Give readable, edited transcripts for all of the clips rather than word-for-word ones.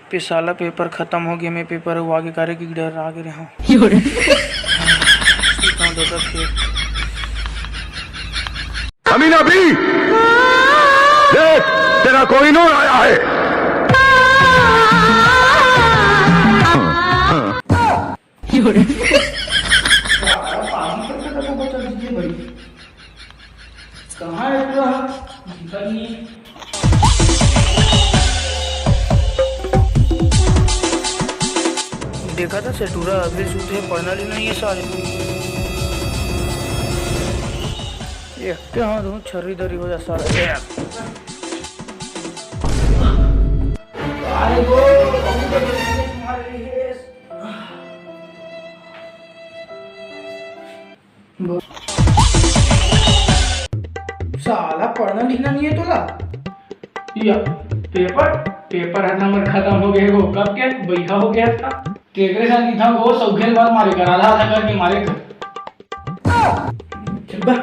पिसाला paper खत्म हो गया, मैं पेपर वो आगे करे की डर आगे रहा हूँ। अमीन अभी देख तेरा कोई नूर आया है। कहाँ है? देखा था सेटूरा अभी सूते पढ़ना लेना ये सारे ये क्या हाँ छरी दरी हो जा सारा साला पढ़ना लिखना नहीं है तोला या पेपर है नंबर खत्म हो गए वो कब क्या बैठा हो गया था केकरे साथ नहीं था वो सौखेल बार मारे कर आधा आधा करके मारे कर चल बा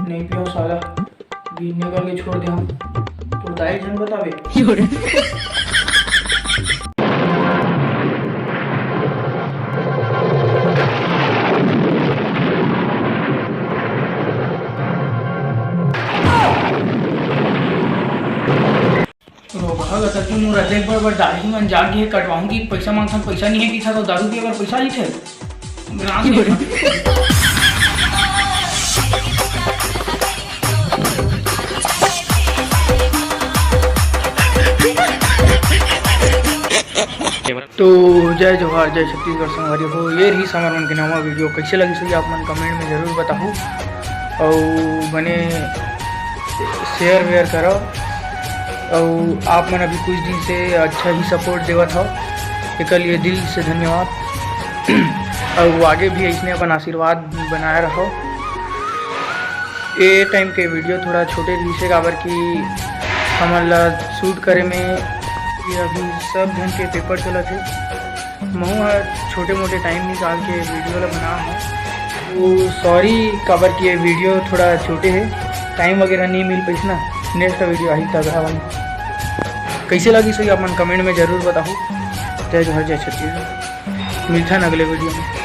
नहीं पियो साला गिनने करके छोड़ दे हम तो दाई जन बतावे एक बार दाढ़ी में जाके कटवाऊंगी, पैसा मांगता पैसा नहीं है कि था तो दारू की अगर पैसा ही थे तो जय जोहार जय छत्तीसगढ़ संगवारी हो। ये रही समर मन के नवा वीडियो कैसे लगी सही आप मन कमेंट में ज़रूर बताओ और बने शेयर वेयर करो। और आप मन अभी कुछ दिन से अच्छा ही सपोर्ट देवा था, एक लिए दिल से धन्यवाद। और आगे भी इसने अपन आशीर्वाद बनाए रहो। ये टाइम के वीडियो थोड़ा छोटे दिसे काबर कि हमारा शूट करे में अभी सब ढंग के पेपर चला थे, मैं छोटे मोटे टाइम निकाल के वीडियो वाला बना है। तो सॉरी काबर कि ये वीडियो थोड़ा छोटे है, टाइम वगैरह नहीं मिल पाई ना। नेक्स्ट वीडियो आई तगड़ा बनी कैसे लगी सही आप मन कमेंट में ज़रूर बताओ। जय जोहार जय छत्तीसगढ़, मिलता है अगले वीडियो में।